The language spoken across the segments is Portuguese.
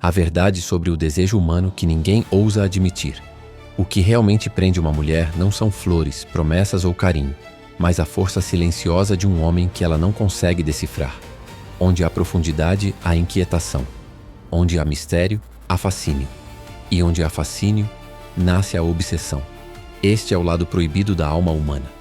A verdade sobre o desejo humano que ninguém ousa admitir. O que realmente prende uma mulher não são flores, promessas ou carinho, mas a força silenciosa de um homem que ela não consegue decifrar. Onde há profundidade, há inquietação. Onde há mistério, há fascínio. E onde há fascínio, nasce a obsessão. Este é o lado proibido da alma humana.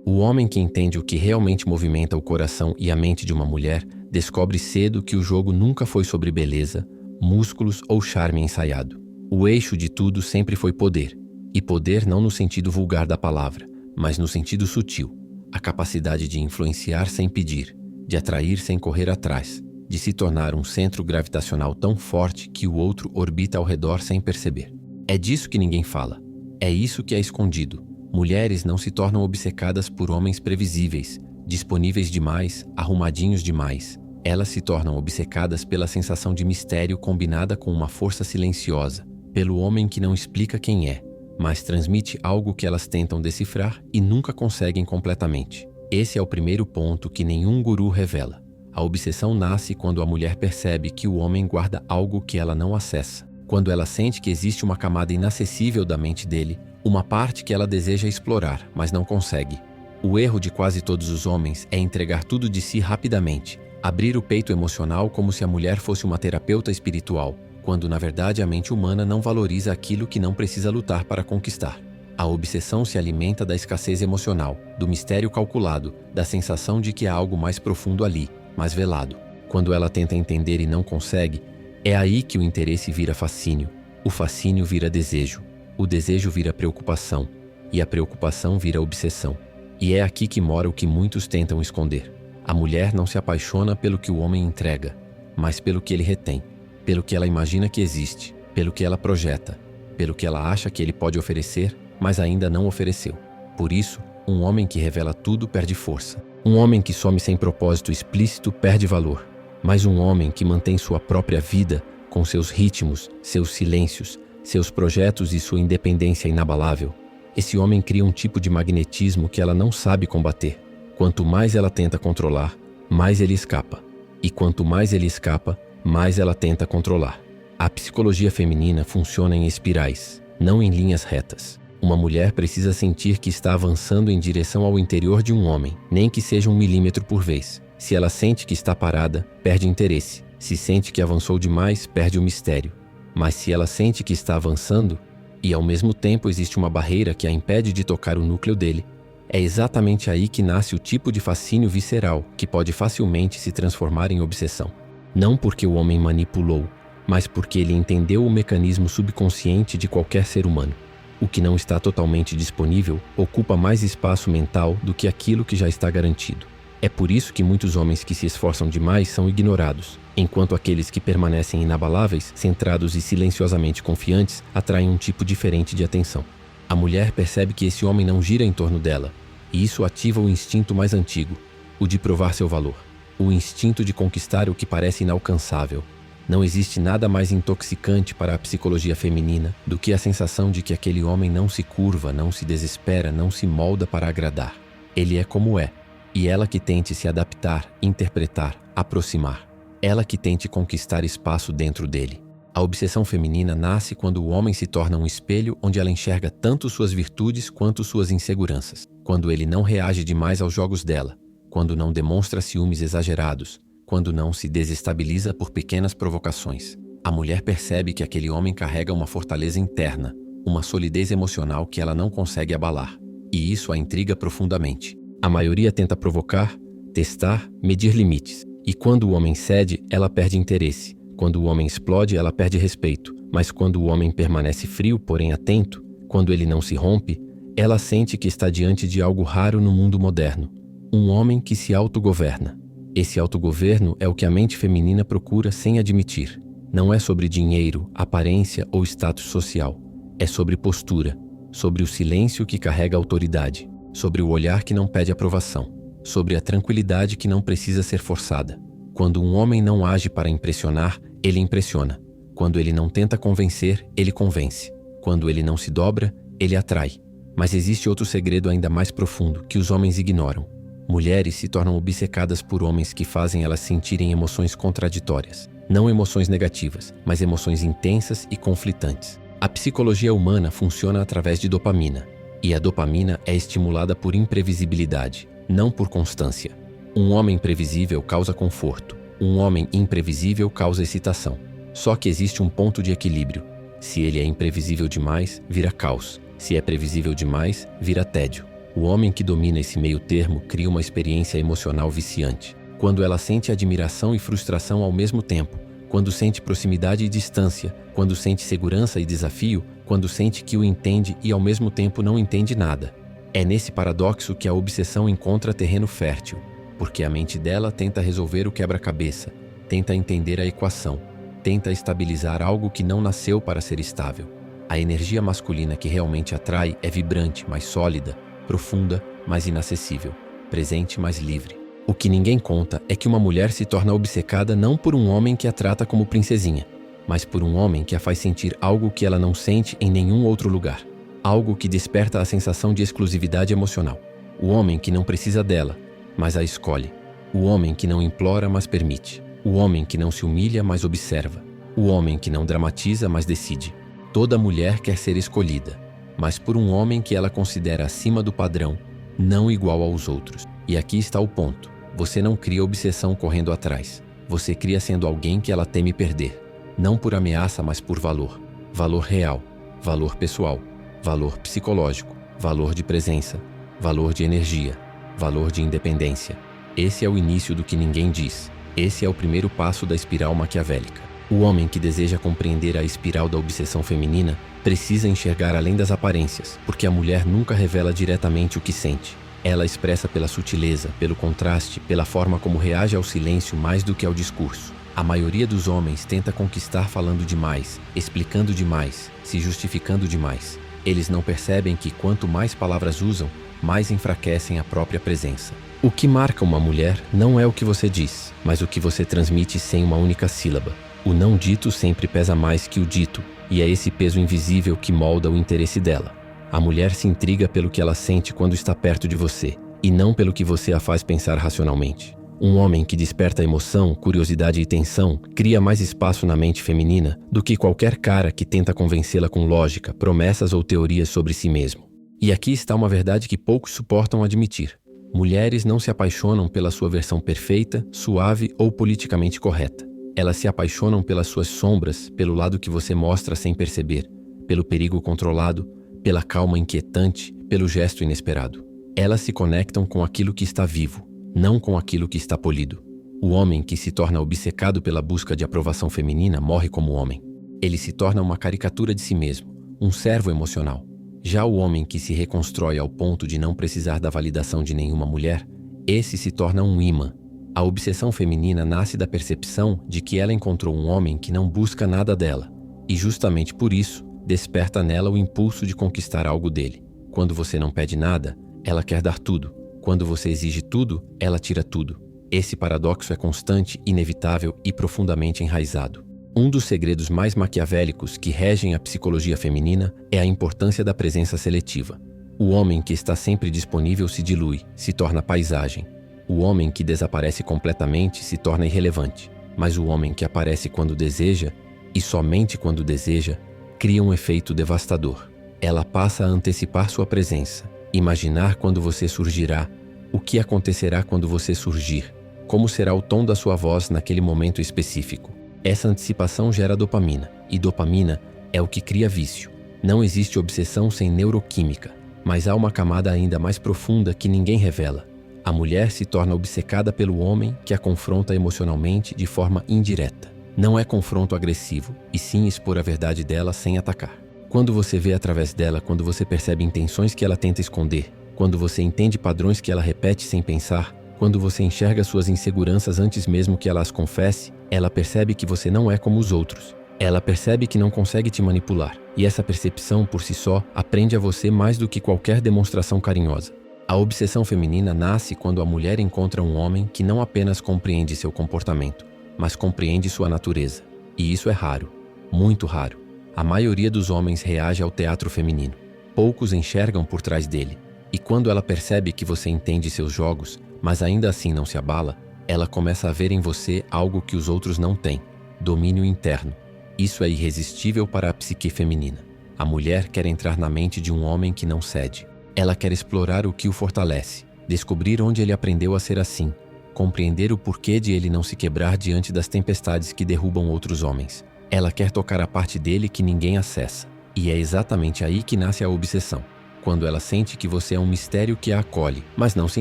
O homem que entende o que realmente movimenta o coração e a mente de uma mulher descobre cedo que o jogo nunca foi sobre beleza, músculos ou charme ensaiado. O eixo de tudo sempre foi poder, e poder não no sentido vulgar da palavra, mas no sentido sutil, a capacidade de influenciar sem pedir, de atrair sem correr atrás, de se tornar um centro gravitacional tão forte que o outro orbita ao redor sem perceber. É disso que ninguém fala. É isso que é escondido. Mulheres não se tornam obcecadas por homens previsíveis, disponíveis demais, arrumadinhos demais. Elas se tornam obcecadas pela sensação de mistério combinada com uma força silenciosa, pelo homem que não explica quem é, mas transmite algo que elas tentam decifrar e nunca conseguem completamente. Esse é o primeiro ponto que nenhum guru revela. A obsessão nasce quando a mulher percebe que o homem guarda algo que ela não acessa. Quando ela sente que existe uma camada inacessível da mente dele, uma parte que ela deseja explorar, mas não consegue. O erro de quase todos os homens é entregar tudo de si rapidamente, abrir o peito emocional como se a mulher fosse uma terapeuta espiritual, quando na verdade a mente humana não valoriza aquilo que não precisa lutar para conquistar. A obsessão se alimenta da escassez emocional, do mistério calculado, da sensação de que há algo mais profundo ali, mais velado. Quando ela tenta entender e não consegue, é aí que o interesse vira fascínio, o fascínio vira desejo. O desejo vira preocupação, e a preocupação vira obsessão. E é aqui que mora o que muitos tentam esconder. A mulher não se apaixona pelo que o homem entrega, mas pelo que ele retém, pelo que ela imagina que existe, pelo que ela projeta, pelo que ela acha que ele pode oferecer, mas ainda não ofereceu. Por isso, um homem que revela tudo perde força. Um homem que some sem propósito explícito perde valor. Mas um homem que mantém sua própria vida, com seus ritmos, seus silêncios, seus projetos e sua independência inabalável, esse homem cria um tipo de magnetismo que ela não sabe combater. Quanto mais ela tenta controlar, mais ele escapa. E quanto mais ele escapa, mais ela tenta controlar. A psicologia feminina funciona em espirais, não em linhas retas. Uma mulher precisa sentir que está avançando em direção ao interior de um homem, nem que seja 1 milímetro por vez. Se ela sente que está parada, perde interesse. Se sente que avançou demais, perde o mistério. Mas se ela sente que está avançando, e ao mesmo tempo existe uma barreira que a impede de tocar o núcleo dele, é exatamente aí que nasce o tipo de fascínio visceral que pode facilmente se transformar em obsessão. Não porque o homem manipulou, mas porque ele entendeu o mecanismo subconsciente de qualquer ser humano. O que não está totalmente disponível ocupa mais espaço mental do que aquilo que já está garantido. É por isso que muitos homens que se esforçam demais são ignorados, enquanto aqueles que permanecem inabaláveis, centrados e silenciosamente confiantes, atraem um tipo diferente de atenção. A mulher percebe que esse homem não gira em torno dela, e isso ativa o instinto mais antigo, o de provar seu valor, o instinto de conquistar o que parece inalcançável. Não existe nada mais intoxicante para a psicologia feminina do que a sensação de que aquele homem não se curva, não se desespera, não se molda para agradar. Ele é como é. E ela que tente se adaptar, interpretar, aproximar. Ela que tente conquistar espaço dentro dele. A obsessão feminina nasce quando o homem se torna um espelho onde ela enxerga tanto suas virtudes quanto suas inseguranças. Quando ele não reage demais aos jogos dela. Quando não demonstra ciúmes exagerados. Quando não se desestabiliza por pequenas provocações. A mulher percebe que aquele homem carrega uma fortaleza interna, uma solidez emocional que ela não consegue abalar. E isso a intriga profundamente. A maioria tenta provocar, testar, medir limites. E quando o homem cede, ela perde interesse. Quando o homem explode, ela perde respeito. Mas quando o homem permanece frio, porém atento, quando ele não se rompe, ela sente que está diante de algo raro no mundo moderno. Um homem que se autogoverna. Esse autogoverno é o que a mente feminina procura sem admitir. Não é sobre dinheiro, aparência ou status social. É sobre postura, sobre o silêncio que carrega autoridade. Sobre o olhar que não pede aprovação, sobre a tranquilidade que não precisa ser forçada. Quando um homem não age para impressionar, ele impressiona. Quando ele não tenta convencer, ele convence. Quando ele não se dobra, ele atrai. Mas existe outro segredo ainda mais profundo que os homens ignoram. Mulheres se tornam obcecadas por homens que fazem elas sentirem emoções contraditórias. Não emoções negativas, mas emoções intensas e conflitantes. A psicologia humana funciona através de dopamina. E a dopamina é estimulada por imprevisibilidade, não por constância. Um homem previsível causa conforto. Um homem imprevisível causa excitação. Só que existe um ponto de equilíbrio. Se ele é imprevisível demais, vira caos. Se é previsível demais, vira tédio. O homem que domina esse meio termo cria uma experiência emocional viciante. Quando ela sente admiração e frustração ao mesmo tempo, quando sente proximidade e distância, quando sente segurança e desafio, quando sente que o entende e ao mesmo tempo não entende nada. É nesse paradoxo que a obsessão encontra terreno fértil, porque a mente dela tenta resolver o quebra-cabeça, tenta entender a equação, tenta estabilizar algo que não nasceu para ser estável. A energia masculina que realmente atrai é vibrante, mais sólida, profunda, mais inacessível, presente, mais livre. O que ninguém conta é que uma mulher se torna obcecada não por um homem que a trata como princesinha, mas por um homem que a faz sentir algo que ela não sente em nenhum outro lugar. Algo que desperta a sensação de exclusividade emocional. O homem que não precisa dela, mas a escolhe. O homem que não implora, mas permite. O homem que não se humilha, mas observa. O homem que não dramatiza, mas decide. Toda mulher quer ser escolhida, mas por um homem que ela considera acima do padrão, não igual aos outros. E aqui está o ponto. Você não cria obsessão correndo atrás. Você cria sendo alguém que ela teme perder. Não por ameaça, mas por valor. Valor real, valor pessoal, valor psicológico, valor de presença, valor de energia, valor de independência. Esse é o início do que ninguém diz. Esse é o primeiro passo da espiral maquiavélica. O homem que deseja compreender a espiral da obsessão feminina precisa enxergar além das aparências, porque a mulher nunca revela diretamente o que sente. Ela expressa pela sutileza, pelo contraste, pela forma como reage ao silêncio mais do que ao discurso. A maioria dos homens tenta conquistar falando demais, explicando demais, se justificando demais. Eles não percebem que quanto mais palavras usam, mais enfraquecem a própria presença. O que marca uma mulher não é o que você diz, mas o que você transmite sem uma única sílaba. O não dito sempre pesa mais que o dito, e é esse peso invisível que molda o interesse dela. A mulher se intriga pelo que ela sente quando está perto de você, e não pelo que você a faz pensar racionalmente. Um homem que desperta emoção, curiosidade e tensão cria mais espaço na mente feminina do que qualquer cara que tenta convencê-la com lógica, promessas ou teorias sobre si mesmo. E aqui está uma verdade que poucos suportam admitir. Mulheres não se apaixonam pela sua versão perfeita, suave ou politicamente correta. Elas se apaixonam pelas suas sombras, pelo lado que você mostra sem perceber, pelo perigo controlado, pela calma inquietante, pelo gesto inesperado. Elas se conectam com aquilo que está vivo, não com aquilo que está polido. O homem que se torna obcecado pela busca de aprovação feminina morre como homem. Ele se torna uma caricatura de si mesmo, um servo emocional. Já o homem que se reconstrói ao ponto de não precisar da validação de nenhuma mulher, esse se torna um imã. A obsessão feminina nasce da percepção de que ela encontrou um homem que não busca nada dela, e justamente por isso, desperta nela o impulso de conquistar algo dele. Quando você não pede nada, ela quer dar tudo. Quando você exige tudo, ela tira tudo. Esse paradoxo é constante, inevitável e profundamente enraizado. Um dos segredos mais maquiavélicos que regem a psicologia feminina é a importância da presença seletiva. O homem que está sempre disponível se dilui, se torna paisagem. O homem que desaparece completamente se torna irrelevante. Mas o homem que aparece quando deseja, e somente quando deseja, cria um efeito devastador. Ela passa a antecipar sua presença, imaginar quando você surgirá, o que acontecerá quando você surgir, como será o tom da sua voz naquele momento específico. Essa antecipação gera dopamina, e dopamina é o que cria vício. Não existe obsessão sem neuroquímica, mas há uma camada ainda mais profunda que ninguém revela. A mulher se torna obcecada pelo homem que a confronta emocionalmente de forma indireta. Não é confronto agressivo, e sim expor a verdade dela sem atacar. Quando você vê através dela, quando você percebe intenções que ela tenta esconder, quando você entende padrões que ela repete sem pensar, quando você enxerga suas inseguranças antes mesmo que ela as confesse, ela percebe que você não é como os outros. Ela percebe que não consegue te manipular, e essa percepção, por si só, aprende a você mais do que qualquer demonstração carinhosa. A obsessão feminina nasce quando a mulher encontra um homem que não apenas compreende seu comportamento, mas compreende sua natureza. E isso é raro, muito raro. A maioria dos homens reage ao teatro feminino. Poucos enxergam por trás dele. E quando ela percebe que você entende seus jogos, Mas ainda assim não se abala, ela começa a ver em você algo que os outros não têm: domínio interno. Isso é irresistível para a psique feminina. A mulher quer entrar na mente de um homem que não cede. Ela quer explorar o que o fortalece, descobrir onde ele aprendeu a ser assim, compreender o porquê de ele não se quebrar diante das tempestades que derrubam outros homens. Ela quer tocar a parte dele que ninguém acessa. E é exatamente aí que nasce a obsessão. Quando ela sente que você é um mistério que a acolhe, mas não se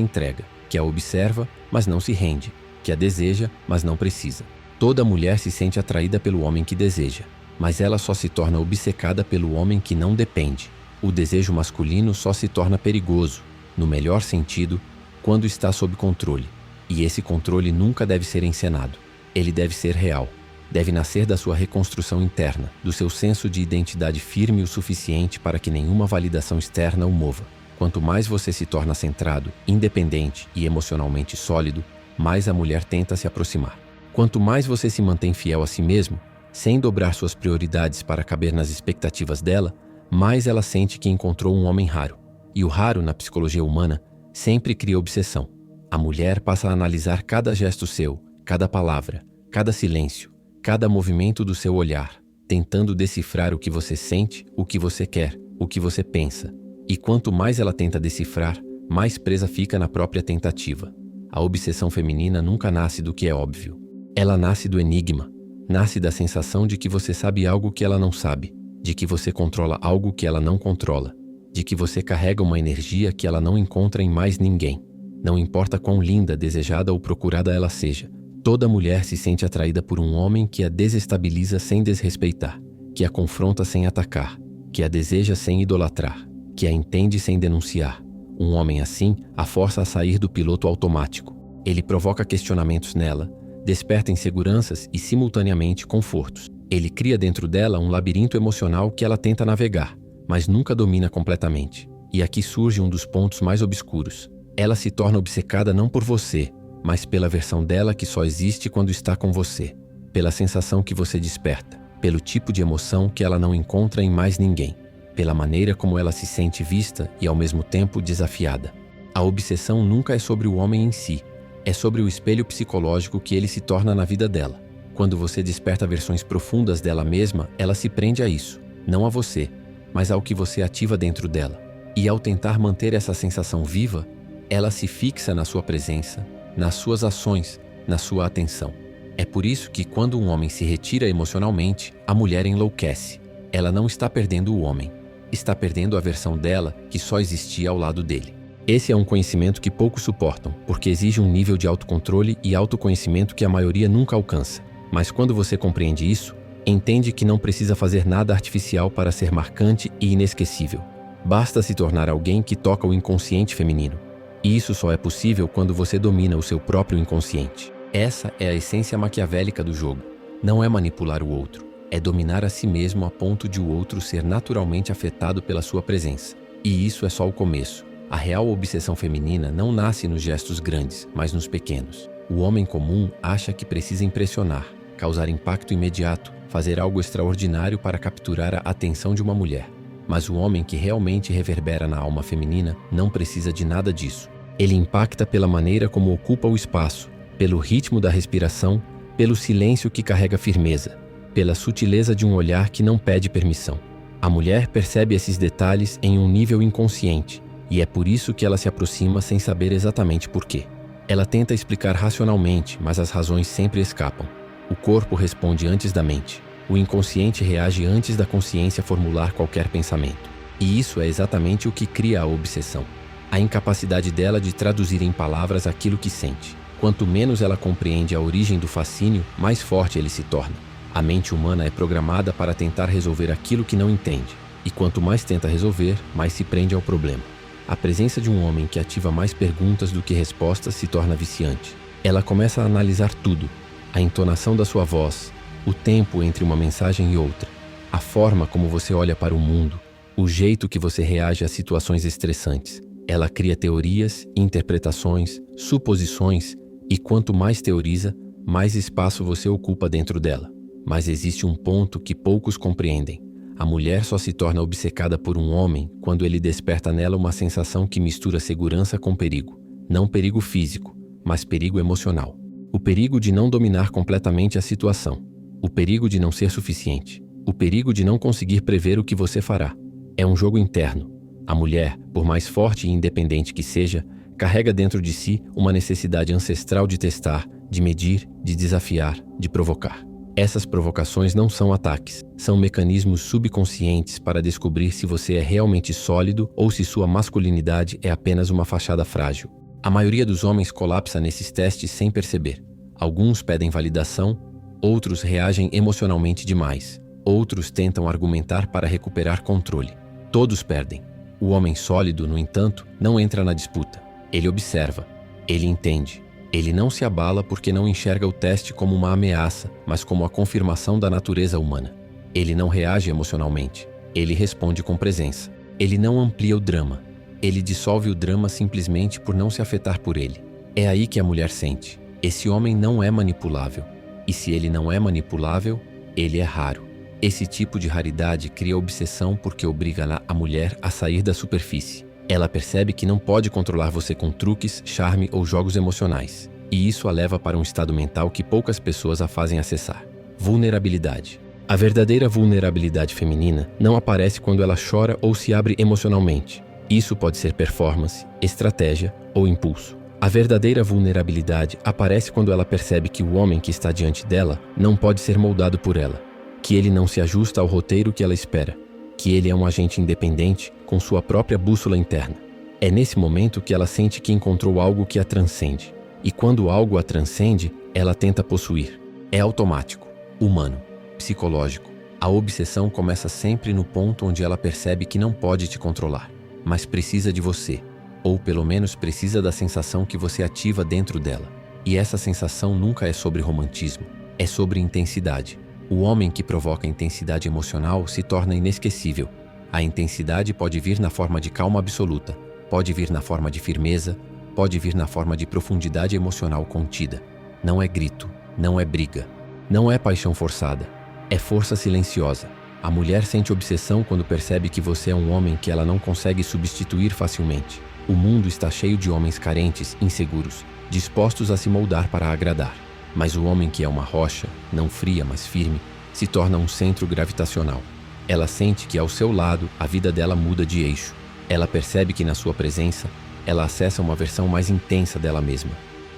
entrega, que a observa, mas não se rende, que a deseja, mas não precisa. Toda mulher se sente atraída pelo homem que deseja, mas ela só se torna obcecada pelo homem que não depende. O desejo masculino só se torna perigoso, no melhor sentido, quando está sob controle. E esse controle nunca deve ser encenado. Ele deve ser real. Deve nascer da sua reconstrução interna, do seu senso de identidade firme o suficiente para que nenhuma validação externa o mova. Quanto mais você se torna centrado, independente e emocionalmente sólido, mais a mulher tenta se aproximar. Quanto mais você se mantém fiel a si mesmo, sem dobrar suas prioridades para caber nas expectativas dela, mais ela sente que encontrou um homem raro. E o raro, na psicologia humana, sempre cria obsessão. A mulher passa a analisar cada gesto seu, cada palavra, cada silêncio, cada movimento do seu olhar, tentando decifrar o que você sente, o que você quer, o que você pensa. E quanto mais ela tenta decifrar, mais presa fica na própria tentativa. A obsessão feminina nunca nasce do que é óbvio. Ela nasce do enigma, nasce da sensação de que você sabe algo que ela não sabe, de que você controla algo que ela não controla, de que você carrega uma energia que ela não encontra em mais ninguém. Não importa quão linda, desejada ou procurada ela seja, toda mulher se sente atraída por um homem que a desestabiliza sem desrespeitar, que a confronta sem atacar, que a deseja sem idolatrar, que a entende sem denunciar. Um homem assim a força a sair do piloto automático. Ele provoca questionamentos nela, desperta inseguranças e, simultaneamente, confortos. Ele cria dentro dela um labirinto emocional que ela tenta navegar, mas nunca domina completamente. E aqui surge um dos pontos mais obscuros. Ela se torna obcecada não por você, mas pela versão dela que só existe quando está com você, pela sensação que você desperta, pelo tipo de emoção que ela não encontra em mais ninguém, pela maneira como ela se sente vista e ao mesmo tempo desafiada. A obsessão nunca é sobre o homem em si, é sobre o espelho psicológico que ele se torna na vida dela. Quando você desperta versões profundas dela mesma, ela se prende a isso, não a você, mas ao que você ativa dentro dela. E ao tentar manter essa sensação viva, ela se fixa na sua presença, nas suas ações, na sua atenção. É por isso que quando um homem se retira emocionalmente, a mulher enlouquece. Ela não está perdendo o homem, está perdendo a versão dela que só existia ao lado dele. Esse é um conhecimento que poucos suportam, porque exige um nível de autocontrole e autoconhecimento que a maioria nunca alcança. Mas quando você compreende isso, entende que não precisa fazer nada artificial para ser marcante e inesquecível. Basta se tornar alguém que toca o inconsciente feminino. E isso só é possível quando você domina o seu próprio inconsciente. Essa é a essência maquiavélica do jogo. Não é manipular o outro, é dominar a si mesmo a ponto de o outro ser naturalmente afetado pela sua presença. E isso é só o começo. A real obsessão feminina não nasce nos gestos grandes, mas nos pequenos. O homem comum acha que precisa impressionar, causar impacto imediato, fazer algo extraordinário para capturar a atenção de uma mulher. Mas o homem que realmente reverbera na alma feminina não precisa de nada disso. Ele impacta pela maneira como ocupa o espaço, pelo ritmo da respiração, pelo silêncio que carrega firmeza, pela sutileza de um olhar que não pede permissão. A mulher percebe esses detalhes em um nível inconsciente, e é por isso que ela se aproxima sem saber exatamente por quê. Ela tenta explicar racionalmente, mas as razões sempre escapam. O corpo responde antes da mente. O inconsciente reage antes da consciência formular qualquer pensamento. E isso é exatamente o que cria a obsessão. A incapacidade dela de traduzir em palavras aquilo que sente. Quanto menos ela compreende a origem do fascínio, mais forte ele se torna. A mente humana é programada para tentar resolver aquilo que não entende. E quanto mais tenta resolver, mais se prende ao problema. A presença de um homem que ativa mais perguntas do que respostas se torna viciante. Ela começa a analisar tudo. A entonação da sua voz, o tempo entre uma mensagem e outra, a forma como você olha para o mundo, o jeito que você reage a situações estressantes. Ela cria teorias, interpretações, suposições, e quanto mais teoriza, mais espaço você ocupa dentro dela. Mas existe um ponto que poucos compreendem. A mulher só se torna obcecada por um homem quando ele desperta nela uma sensação que mistura segurança com perigo. Não perigo físico, mas perigo emocional. O perigo de não dominar completamente a situação. O perigo de não ser suficiente. O perigo de não conseguir prever o que você fará. É um jogo interno. A mulher, por mais forte e independente que seja, carrega dentro de si uma necessidade ancestral de testar, de medir, de desafiar, de provocar. Essas provocações não são ataques, são mecanismos subconscientes para descobrir se você é realmente sólido ou se sua masculinidade é apenas uma fachada frágil. A maioria dos homens colapsa nesses testes sem perceber. Alguns pedem validação, outros reagem emocionalmente demais, outros tentam argumentar para recuperar controle. Todos perdem. O homem sólido, no entanto, não entra na disputa. Ele observa, ele entende. Ele não se abala porque não enxerga o teste como uma ameaça, mas como a confirmação da natureza humana. Ele não reage emocionalmente. Ele responde com presença. Ele não amplia o drama. Ele dissolve o drama simplesmente por não se afetar por ele. É aí que a mulher sente. Esse homem não é manipulável. E se ele não é manipulável, ele é raro. Esse tipo de raridade cria obsessão porque obriga a mulher a sair da superfície. Ela percebe que não pode controlar você com truques, charme ou jogos emocionais. E isso a leva para um estado mental que poucas pessoas a fazem acessar. Vulnerabilidade. A verdadeira vulnerabilidade feminina não aparece quando ela chora ou se abre emocionalmente. Isso pode ser performance, estratégia ou impulso. A verdadeira vulnerabilidade aparece quando ela percebe que o homem que está diante dela não pode ser moldado por ela, que ele não se ajusta ao roteiro que ela espera, que ele é um agente independente com sua própria bússola interna. É nesse momento que ela sente que encontrou algo que a transcende. E quando algo a transcende, ela tenta possuir. É automático, humano, psicológico. A obsessão começa sempre no ponto onde ela percebe que não pode te controlar, mas precisa de você, ou pelo menos precisa da sensação que você ativa dentro dela. E essa sensação nunca é sobre romantismo, é sobre intensidade. O homem que provoca intensidade emocional se torna inesquecível. A intensidade pode vir na forma de calma absoluta, pode vir na forma de firmeza, pode vir na forma de profundidade emocional contida. Não é grito, não é briga, não é paixão forçada, é força silenciosa. A mulher sente obsessão quando percebe que você é um homem que ela não consegue substituir facilmente. O mundo está cheio de homens carentes, inseguros, dispostos a se moldar para agradar. Mas o homem que é uma rocha, não fria, mas firme, se torna um centro gravitacional. Ela sente que ao seu lado a vida dela muda de eixo. Ela percebe que na sua presença, ela acessa uma versão mais intensa dela mesma.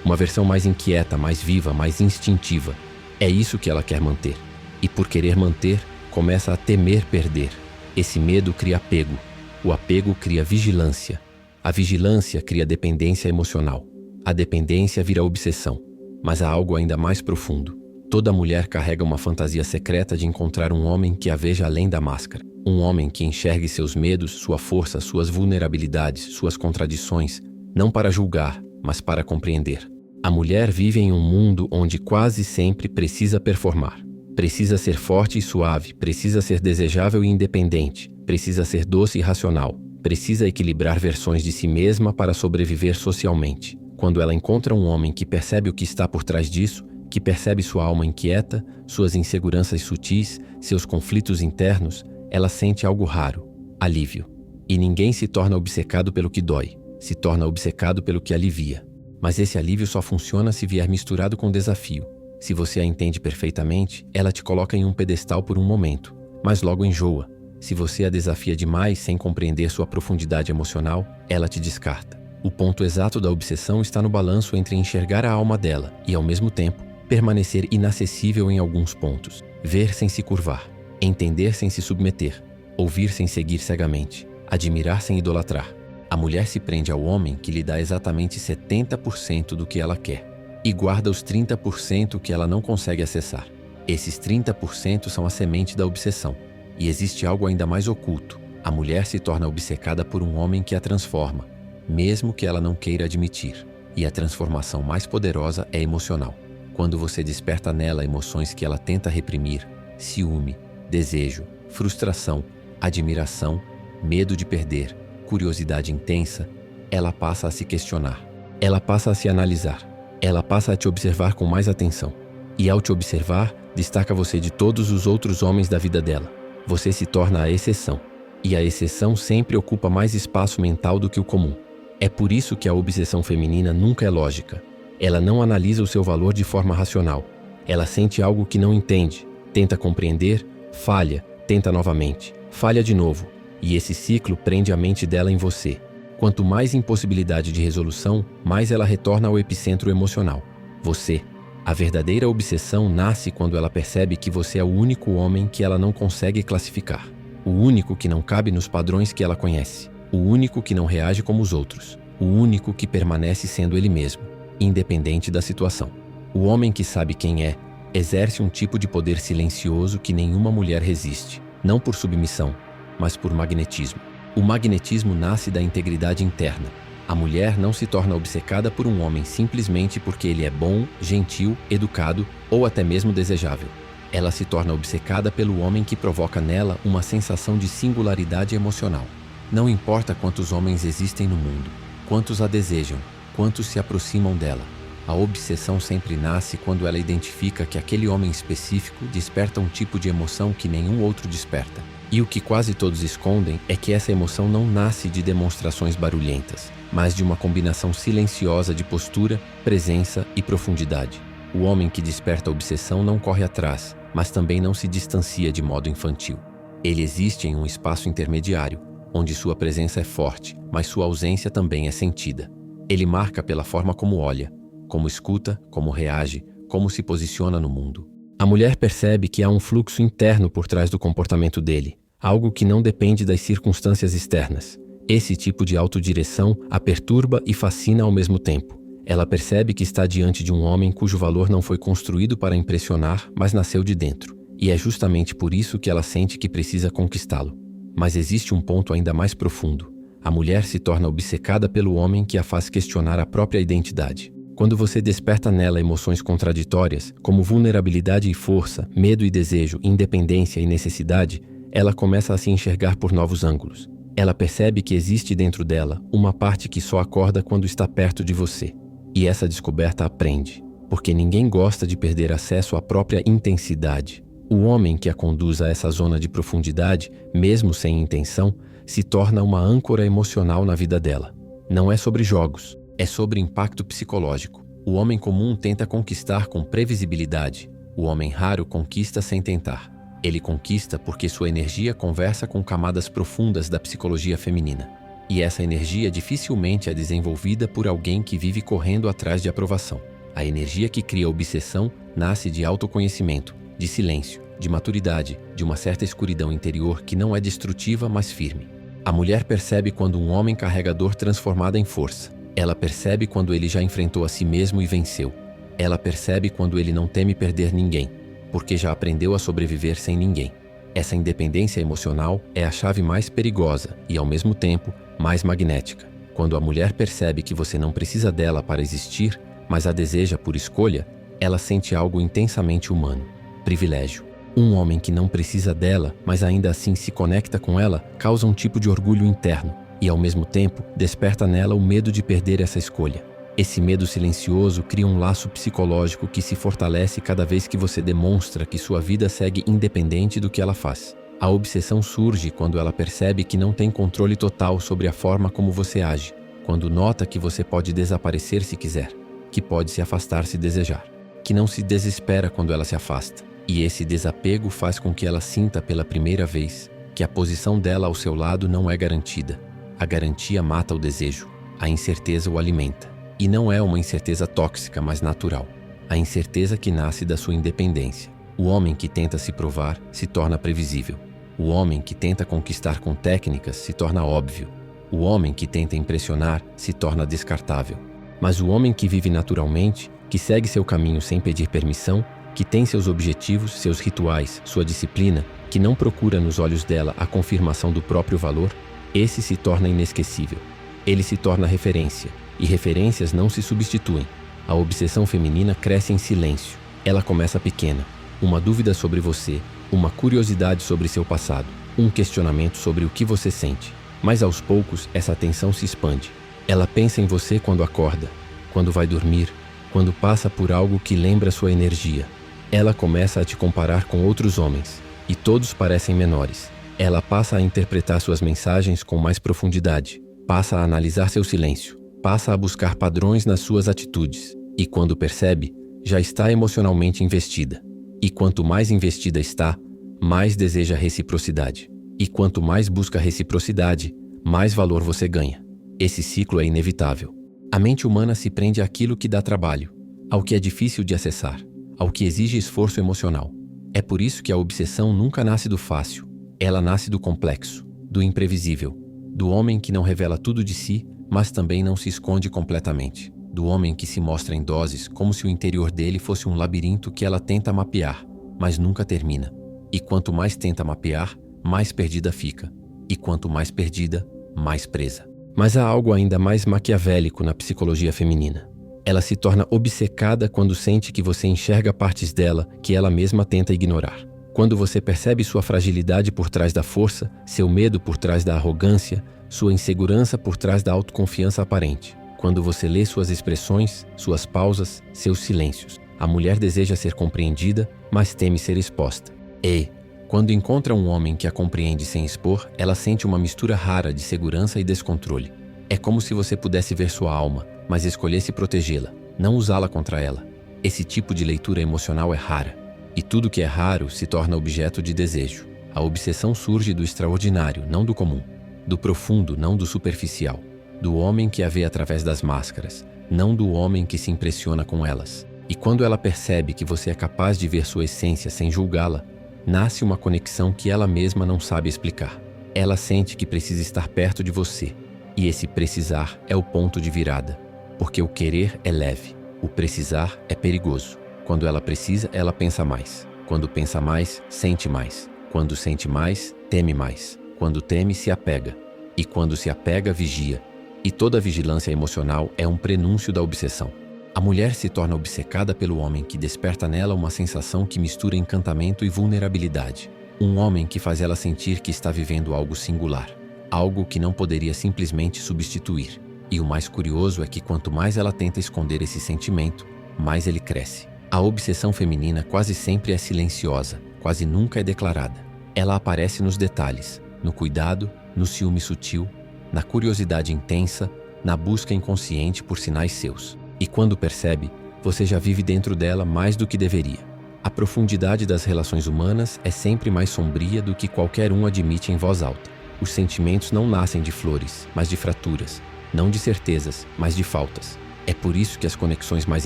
Uma versão mais inquieta, mais viva, mais instintiva. É isso que ela quer manter. E por querer manter, começa a temer perder. Esse medo cria apego. O apego cria vigilância. A vigilância cria dependência emocional. A dependência vira obsessão. Mas há algo ainda mais profundo. Toda mulher carrega uma fantasia secreta de encontrar um homem que a veja além da máscara. Um homem que enxergue seus medos, sua força, suas vulnerabilidades, suas contradições, não para julgar, mas para compreender. A mulher vive em um mundo onde quase sempre precisa performar. Precisa ser forte e suave, precisa ser desejável e independente, precisa ser doce e racional, precisa equilibrar versões de si mesma para sobreviver socialmente. Quando ela encontra um homem que percebe o que está por trás disso, que percebe sua alma inquieta, suas inseguranças sutis, seus conflitos internos, ela sente algo raro, alívio. E ninguém se torna obcecado pelo que dói, se torna obcecado pelo que alivia. Mas esse alívio só funciona se vier misturado com desafio. Se você a entende perfeitamente, ela te coloca em um pedestal por um momento, mas logo enjoa. Se você a desafia demais sem compreender sua profundidade emocional, ela te descarta. O ponto exato da obsessão está no balanço entre enxergar a alma dela e, ao mesmo tempo, permanecer inacessível em alguns pontos, ver sem se curvar, entender sem se submeter, ouvir sem seguir cegamente, admirar sem idolatrar. A mulher se prende ao homem que lhe dá exatamente 70% do que ela quer e guarda os 30% que ela não consegue acessar. Esses 30% são a semente da obsessão. E existe algo ainda mais oculto. A mulher se torna obcecada por um homem que a transforma, mesmo que ela não queira admitir. E a transformação mais poderosa é emocional. Quando você desperta nela emoções que ela tenta reprimir, ciúme, desejo, frustração, admiração, medo de perder, curiosidade intensa, ela passa a se questionar. Ela passa a se analisar. Ela passa a te observar com mais atenção. E ao te observar, destaca você de todos os outros homens da vida dela. Você se torna a exceção. E a exceção sempre ocupa mais espaço mental do que o comum. É por isso que a obsessão feminina nunca é lógica. Ela não analisa o seu valor de forma racional. Ela sente algo que não entende, tenta compreender, falha, tenta novamente, falha de novo, e esse ciclo prende a mente dela em você. Quanto mais impossibilidade de resolução, mais ela retorna ao epicentro emocional. Você. A verdadeira obsessão nasce quando ela percebe que você é o único homem que ela não consegue classificar. O único que não cabe nos padrões que ela conhece. O único que não reage como os outros. O único que permanece sendo ele mesmo, independente da situação. O homem que sabe quem é, exerce um tipo de poder silencioso que nenhuma mulher resiste, não por submissão, mas por magnetismo. O magnetismo nasce da integridade interna. A mulher não se torna obcecada por um homem simplesmente porque ele é bom, gentil, educado ou até mesmo desejável. Ela se torna obcecada pelo homem que provoca nela uma sensação de singularidade emocional. Não importa quantos homens existem no mundo, quantos a desejam, quantos se aproximam dela. A obsessão sempre nasce quando ela identifica que aquele homem específico desperta um tipo de emoção que nenhum outro desperta. E o que quase todos escondem é que essa emoção não nasce de demonstrações barulhentas, mas de uma combinação silenciosa de postura, presença e profundidade. O homem que desperta a obsessão não corre atrás, mas também não se distancia de modo infantil. Ele existe em um espaço intermediário, onde sua presença é forte, mas sua ausência também é sentida. Ele marca pela forma como olha, como escuta, como reage, como se posiciona no mundo. A mulher percebe que há um fluxo interno por trás do comportamento dele, algo que não depende das circunstâncias externas. Esse tipo de autodireção a perturba e fascina ao mesmo tempo. Ela percebe que está diante de um homem cujo valor não foi construído para impressionar, mas nasceu de dentro. E é justamente por isso que ela sente que precisa conquistá-lo. Mas existe um ponto ainda mais profundo. A mulher se torna obcecada pelo homem que a faz questionar a própria identidade. Quando você desperta nela emoções contraditórias, como vulnerabilidade e força, medo e desejo, independência e necessidade, ela começa a se enxergar por novos ângulos. Ela percebe que existe dentro dela uma parte que só acorda quando está perto de você. E essa descoberta a prende, porque ninguém gosta de perder acesso à própria intensidade. O homem que a conduz a essa zona de profundidade, mesmo sem intenção, se torna uma âncora emocional na vida dela. Não é sobre jogos, é sobre impacto psicológico. O homem comum tenta conquistar com previsibilidade. O homem raro conquista sem tentar. Ele conquista porque sua energia conversa com camadas profundas da psicologia feminina. E essa energia dificilmente é desenvolvida por alguém que vive correndo atrás de aprovação. A energia que cria obsessão nasce de autoconhecimento, de silêncio, de maturidade, de uma certa escuridão interior que não é destrutiva, mas firme. A mulher percebe quando um homem carrega a dor transformada em força. Ela percebe quando ele já enfrentou a si mesmo e venceu. Ela percebe quando ele não teme perder ninguém, porque já aprendeu a sobreviver sem ninguém. Essa independência emocional é a chave mais perigosa e, ao mesmo tempo, mais magnética. Quando a mulher percebe que você não precisa dela para existir, mas a deseja por escolha, ela sente algo intensamente humano: privilégio. Um homem que não precisa dela, mas ainda assim se conecta com ela, causa um tipo de orgulho interno e, ao mesmo tempo, desperta nela o medo de perder essa escolha. Esse medo silencioso cria um laço psicológico que se fortalece cada vez que você demonstra que sua vida segue independente do que ela faz. A obsessão surge quando ela percebe que não tem controle total sobre a forma como você age, quando nota que você pode desaparecer se quiser, que pode se afastar se desejar, que não se desespera quando ela se afasta. E esse desapego faz com que ela sinta pela primeira vez que a posição dela ao seu lado não é garantida. A garantia mata o desejo, a incerteza o alimenta. E não é uma incerteza tóxica, mas natural. A incerteza que nasce da sua independência. O homem que tenta se provar se torna previsível. O homem que tenta conquistar com técnicas se torna óbvio. O homem que tenta impressionar se torna descartável. Mas o homem que vive naturalmente, que segue seu caminho sem pedir permissão, que tem seus objetivos, seus rituais, sua disciplina, que não procura nos olhos dela a confirmação do próprio valor, esse se torna inesquecível. Ele se torna referência. E referências não se substituem. A obsessão feminina cresce em silêncio. Ela começa pequena. Uma dúvida sobre você, uma curiosidade sobre seu passado, um questionamento sobre o que você sente. Mas aos poucos, essa atenção se expande. Ela pensa em você quando acorda, quando vai dormir, quando passa por algo que lembra sua energia. Ela começa a te comparar com outros homens, e todos parecem menores. Ela passa a interpretar suas mensagens com mais profundidade. passa a analisar seu silêncio, passa a buscar padrões nas suas atitudes, e quando percebe, já está emocionalmente investida. E quanto mais investida está, mais deseja reciprocidade. E quanto mais busca reciprocidade, mais valor você ganha. Esse ciclo é inevitável. A mente humana se prende àquilo que dá trabalho, ao que é difícil de acessar, ao que exige esforço emocional. É por isso que a obsessão nunca nasce do fácil. Ela nasce do complexo, do imprevisível, do homem que não revela tudo de si, mas também não se esconde completamente. Do homem que se mostra em doses como se o interior dele fosse um labirinto que ela tenta mapear, mas nunca termina. E quanto mais tenta mapear, mais perdida fica. E quanto mais perdida, mais presa. Mas há algo ainda mais maquiavélico na psicologia feminina. Ela se torna obcecada quando sente que você enxerga partes dela que ela mesma tenta ignorar. Quando você percebe sua fragilidade por trás da força, seu medo por trás da arrogância, sua insegurança por trás da autoconfiança aparente. Quando você lê suas expressões, suas pausas, seus silêncios. A mulher deseja ser compreendida, mas teme ser exposta. E, quando encontra um homem que a compreende sem expor, ela sente uma mistura rara de segurança e descontrole. É como se você pudesse ver sua alma, mas escolhesse protegê-la, não usá-la contra ela. Esse tipo de leitura emocional é rara. E tudo que é raro se torna objeto de desejo. A obsessão surge do extraordinário, não do comum. Do profundo, não do superficial. Do homem que a vê através das máscaras, não do homem que se impressiona com elas. E quando ela percebe que você é capaz de ver sua essência sem julgá-la, nasce uma conexão que ela mesma não sabe explicar. Ela sente que precisa estar perto de você. E esse precisar é o ponto de virada. Porque o querer é leve, o precisar é perigoso. Quando ela precisa, ela pensa mais. Quando pensa mais, sente mais. Quando sente mais, teme mais. Quando teme, se apega. E quando se apega, vigia. E toda vigilância emocional é um prenúncio da obsessão. A mulher se torna obcecada pelo homem que desperta nela uma sensação que mistura encantamento e vulnerabilidade. Um homem que faz ela sentir que está vivendo algo singular. Algo que não poderia simplesmente substituir. E o mais curioso é que quanto mais ela tenta esconder esse sentimento, mais ele cresce. A obsessão feminina quase sempre é silenciosa, quase nunca é declarada. Ela aparece nos detalhes, no cuidado, no ciúme sutil, na curiosidade intensa, na busca inconsciente por sinais seus. E quando percebe, você já vive dentro dela mais do que deveria. A profundidade das relações humanas é sempre mais sombria do que qualquer um admite em voz alta. Os sentimentos não nascem de flores, mas de fraturas. Não de certezas, mas de faltas. É por isso que as conexões mais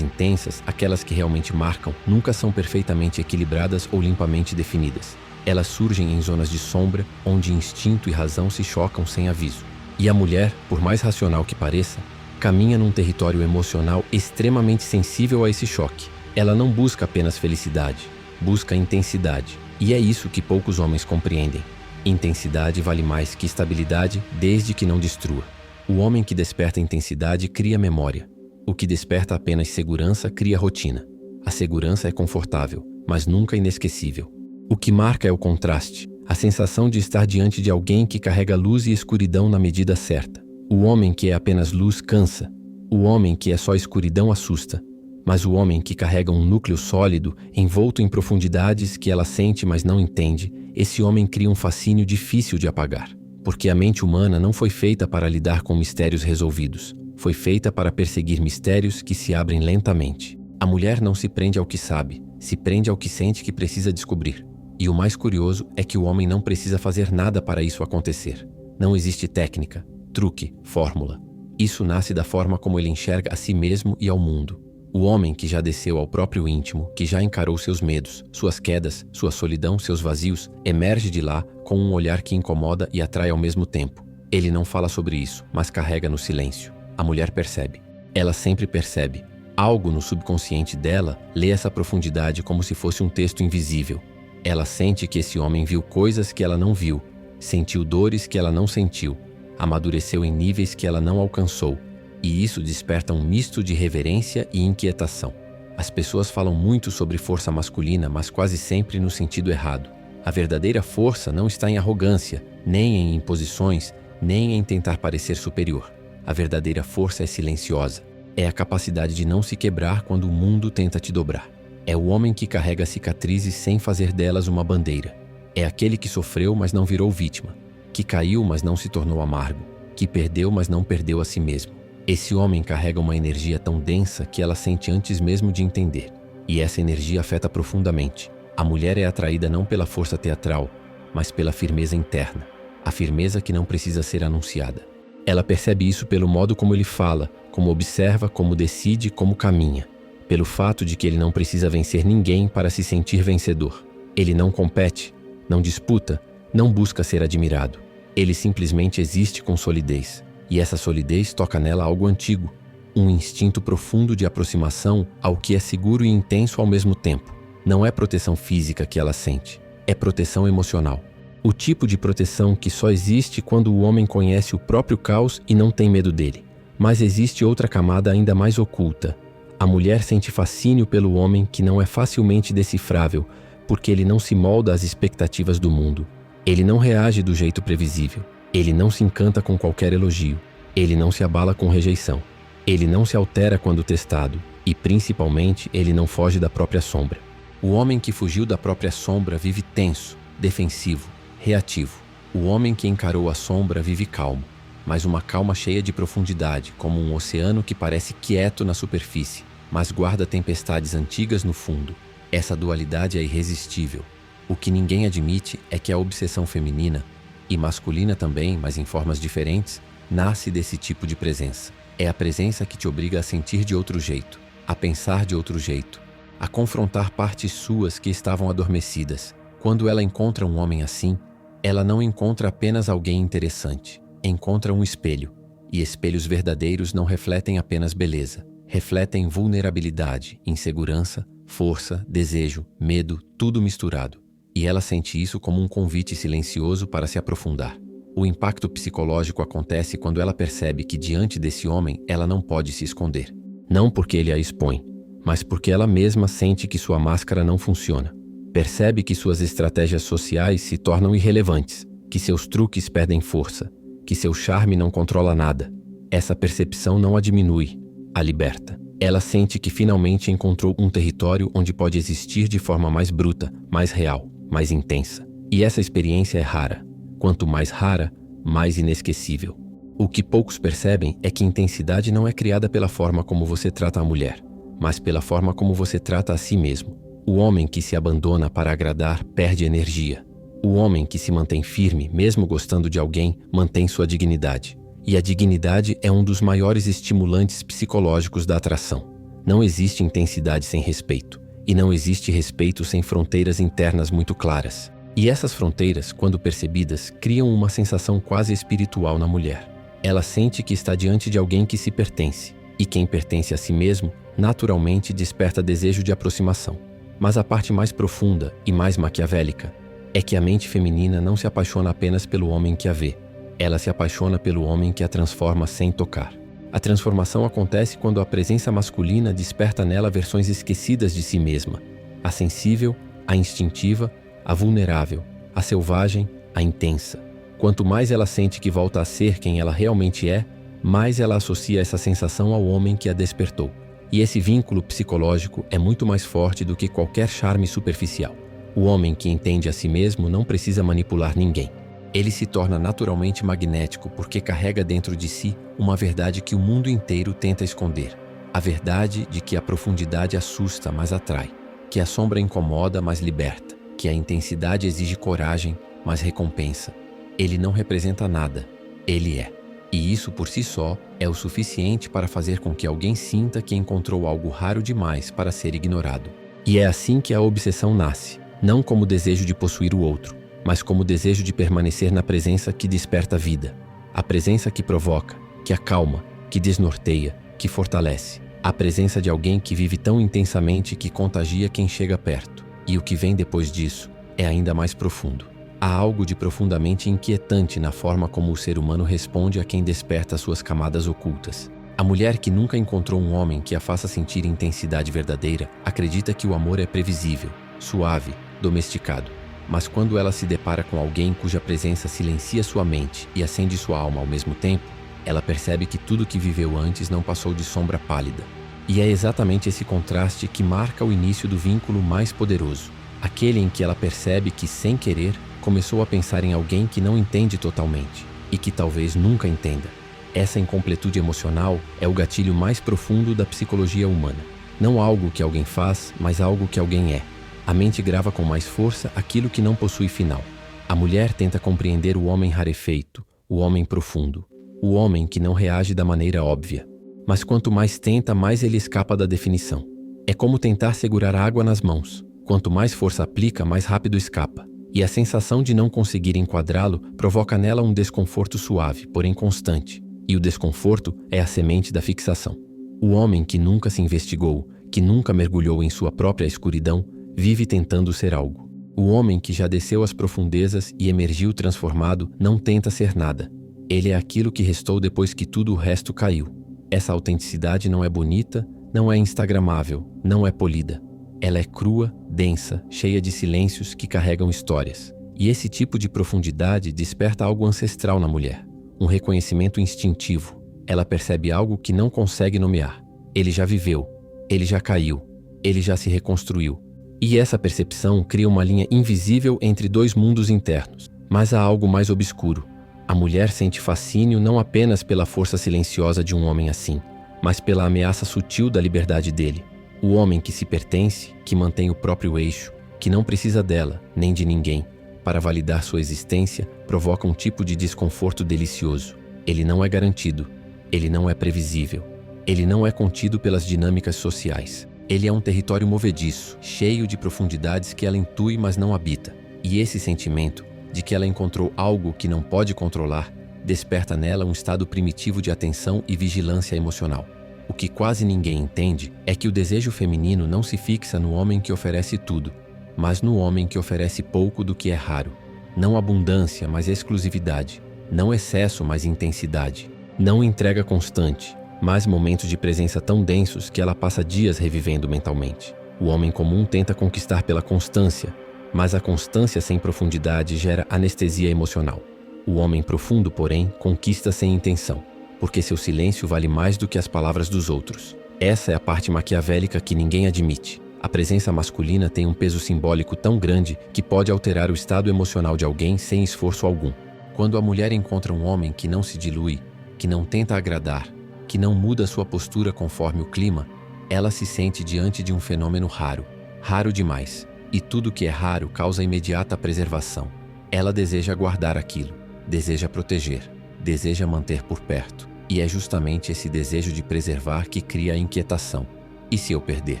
intensas, aquelas que realmente marcam, nunca são perfeitamente equilibradas ou limpamente definidas. Elas surgem em zonas de sombra, onde instinto e razão se chocam sem aviso. E a mulher, por mais racional que pareça, caminha num território emocional extremamente sensível a esse choque. Ela não busca apenas felicidade, busca intensidade. E é isso que poucos homens compreendem. Intensidade vale mais que estabilidade, desde que não destrua. O homem que desperta intensidade cria memória. O que desperta apenas segurança cria rotina. A segurança é confortável, mas nunca inesquecível. O que marca é o contraste, a sensação de estar diante de alguém que carrega luz e escuridão na medida certa. O homem que é apenas luz cansa. O homem que é só escuridão assusta. Mas o homem que carrega um núcleo sólido, envolto em profundidades que ela sente mas não entende, esse homem cria um fascínio difícil de apagar. Porque a mente humana não foi feita para lidar com mistérios resolvidos. Foi feita para perseguir mistérios que se abrem lentamente. A mulher não se prende ao que sabe, se prende ao que sente que precisa descobrir. E o mais curioso é que o homem não precisa fazer nada para isso acontecer. Não existe técnica, truque, fórmula. Isso nasce da forma como ele enxerga a si mesmo e ao mundo. O homem que já desceu ao próprio íntimo, que já encarou seus medos, suas quedas, sua solidão, seus vazios, emerge de lá com um olhar que incomoda e atrai ao mesmo tempo. Ele não fala sobre isso, mas carrega no silêncio. A mulher percebe. Ela sempre percebe. Algo no subconsciente dela lê essa profundidade como se fosse um texto invisível. Ela sente que esse homem viu coisas que ela não viu, sentiu dores que ela não sentiu, amadureceu em níveis que ela não alcançou, e isso desperta um misto de reverência e inquietação. As pessoas falam muito sobre força masculina, mas quase sempre no sentido errado. A verdadeira força não está em arrogância, nem em imposições, nem em tentar parecer superior. A verdadeira força é silenciosa. É a capacidade de não se quebrar quando o mundo tenta te dobrar. É o homem que carrega cicatrizes sem fazer delas uma bandeira. É aquele que sofreu, mas não virou vítima. Que caiu, mas não se tornou amargo. que perdeu, mas não perdeu a si mesmo. Esse homem carrega uma energia tão densa que ela sente antes mesmo de entender. E essa energia afeta profundamente. A mulher é atraída não pela força teatral, mas pela firmeza interna. A firmeza que não precisa ser anunciada. Ela percebe isso pelo modo como ele fala, como observa, como decide, como caminha. Pelo fato de que ele não precisa vencer ninguém para se sentir vencedor. Ele não compete, não disputa, não busca ser admirado. Ele simplesmente existe com solidez. E essa solidez toca nela algo antigo. Um instinto profundo de aproximação ao que é seguro e intenso ao mesmo tempo. Não é proteção física que ela sente, é proteção emocional. O tipo de proteção que só existe quando o homem conhece o próprio caos e não tem medo dele. Mas existe outra camada ainda mais oculta. A mulher sente fascínio pelo homem que não é facilmente decifrável, porque ele não se molda às expectativas do mundo. Ele não reage do jeito previsível. Ele não se encanta com qualquer elogio. Ele não se abala com rejeição. Ele não se altera quando testado. E, principalmente, ele não foge da própria sombra. O homem que fugiu da própria sombra vive tenso, defensivo, reativo. O homem que encarou a sombra vive calmo, mas uma calma cheia de profundidade, como um oceano que parece quieto na superfície, mas guarda tempestades antigas no fundo. Essa dualidade é irresistível. O que ninguém admite é que a obsessão feminina, e masculina também, mas em formas diferentes, nasce desse tipo de presença. É a presença que te obriga a sentir de outro jeito, a pensar de outro jeito, a confrontar partes suas que estavam adormecidas. Quando ela encontra um homem assim, ela não encontra apenas alguém interessante, encontra um espelho. E espelhos verdadeiros não refletem apenas beleza, refletem vulnerabilidade, insegurança, força, desejo, medo, tudo misturado. E ela sente isso como um convite silencioso para se aprofundar. O impacto psicológico acontece quando ela percebe que diante desse homem ela não pode se esconder. Não porque ele a expõe, mas porque ela mesma sente que sua máscara não funciona. Percebe que suas estratégias sociais se tornam irrelevantes, que seus truques perdem força, que seu charme não controla nada. Essa percepção não a diminui, a liberta. Ela sente que finalmente encontrou um território onde pode existir de forma mais bruta, mais real, mais intensa. E essa experiência é rara. Quanto mais rara, mais inesquecível. O que poucos percebem é que intensidade não é criada pela forma como você trata a mulher, mas pela forma como você trata a si mesmo. O homem que se abandona para agradar perde energia. O homem que se mantém firme, mesmo gostando de alguém, mantém sua dignidade. E a dignidade é um dos maiores estimulantes psicológicos da atração. Não existe intensidade sem respeito. E não existe respeito sem fronteiras internas muito claras. E essas fronteiras, quando percebidas, criam uma sensação quase espiritual na mulher. Ela sente que está diante de alguém que se pertence. E quem pertence a si mesmo, naturalmente desperta desejo de aproximação. Mas a parte mais profunda e mais maquiavélica é que a mente feminina não se apaixona apenas pelo homem que a vê. Ela se apaixona pelo homem que a transforma sem tocar. A transformação acontece quando a presença masculina desperta nela versões esquecidas de si mesma. A sensível, a instintiva, a vulnerável, a selvagem, a intensa. Quanto mais ela sente que volta a ser quem ela realmente é, mais ela associa essa sensação ao homem que a despertou. E esse vínculo psicológico é muito mais forte do que qualquer charme superficial. O homem que entende a si mesmo não precisa manipular ninguém. Ele se torna naturalmente magnético porque carrega dentro de si uma verdade que o mundo inteiro tenta esconder. A verdade de que a profundidade assusta, mas atrai. Que a sombra incomoda, mas liberta. Que a intensidade exige coragem, mas recompensa. Ele não representa nada. Ele é. E isso por si só é o suficiente para fazer com que alguém sinta que encontrou algo raro demais para ser ignorado. E é assim que a obsessão nasce, não como desejo de possuir o outro, mas como desejo de permanecer na presença que desperta a vida. A presença que provoca, que acalma, que desnorteia, que fortalece. A presença de alguém que vive tão intensamente que contagia quem chega perto. E o que vem depois disso é ainda mais profundo. Há algo de profundamente inquietante na forma como o ser humano responde a quem desperta suas camadas ocultas. A mulher que nunca encontrou um homem que a faça sentir intensidade verdadeira acredita que o amor é previsível, suave, domesticado. Mas quando ela se depara com alguém cuja presença silencia sua mente e acende sua alma ao mesmo tempo, ela percebe que tudo que viveu antes não passou de sombra pálida. E é exatamente esse contraste que marca o início do vínculo mais poderoso. Aquele em que ela percebe que, sem querer, começou a pensar em alguém que não entende totalmente. e que talvez nunca entenda. Essa incompletude emocional é o gatilho mais profundo da psicologia humana. Não algo que alguém faz, mas algo que alguém é. A mente grava com mais força aquilo que não possui final. A mulher tenta compreender o homem rarefeito, o homem profundo, o homem que não reage da maneira óbvia. Mas quanto mais tenta, mais ele escapa da definição. É como tentar segurar a água nas mãos. Quanto mais força aplica, mais rápido escapa. E a sensação de não conseguir enquadrá-lo provoca nela um desconforto suave, porém constante. E o desconforto é a semente da fixação. O homem que nunca se investigou, que nunca mergulhou em sua própria escuridão, vive tentando ser algo. O homem que já desceu às profundezas e emergiu transformado não tenta ser nada. Ele é aquilo que restou depois que tudo o resto caiu. Essa autenticidade não é bonita, não é instagramável, não é polida. Ela é crua, densa, cheia de silêncios que carregam histórias. E esse tipo de profundidade desperta algo ancestral na mulher. Um reconhecimento instintivo. Ela percebe algo que não consegue nomear. Ele já viveu, ele já caiu, ele já se reconstruiu. E essa percepção cria uma linha invisível entre dois mundos internos. Mas há algo mais obscuro. A mulher sente fascínio não apenas pela força silenciosa de um homem assim, mas pela ameaça sutil da liberdade dele. O homem que se pertence, que mantém o próprio eixo, que não precisa dela, nem de ninguém, para validar sua existência, provoca um tipo de desconforto delicioso. Ele não é garantido, ele não é previsível, ele não é contido pelas dinâmicas sociais. Ele é um território movediço, cheio de profundidades que ela intui, mas não habita. E esse sentimento de que ela encontrou algo que não pode controlar, desperta nela um estado primitivo de atenção e vigilância emocional. O que quase ninguém entende é que o desejo feminino não se fixa no homem que oferece tudo, mas no homem que oferece pouco do que é raro. Não abundância, mas exclusividade. Não excesso, mas intensidade. Não entrega constante, mas momentos de presença tão densos que ela passa dias revivendo mentalmente. O homem comum tenta conquistar pela constância, mas a constância sem profundidade gera anestesia emocional. O homem profundo, porém, conquista sem intenção, porque seu silêncio vale mais do que as palavras dos outros. Essa é a parte maquiavélica que ninguém admite. A presença masculina tem um peso simbólico tão grande que pode alterar o estado emocional de alguém sem esforço algum. Quando a mulher encontra um homem que não se dilui, que não tenta agradar, que não muda sua postura conforme o clima, ela se sente diante de um fenômeno raro, raro demais, e tudo que é raro causa imediata preservação. Ela deseja guardar aquilo, deseja proteger, deseja manter por perto, e é justamente esse desejo de preservar que cria a inquietação. E se eu perder?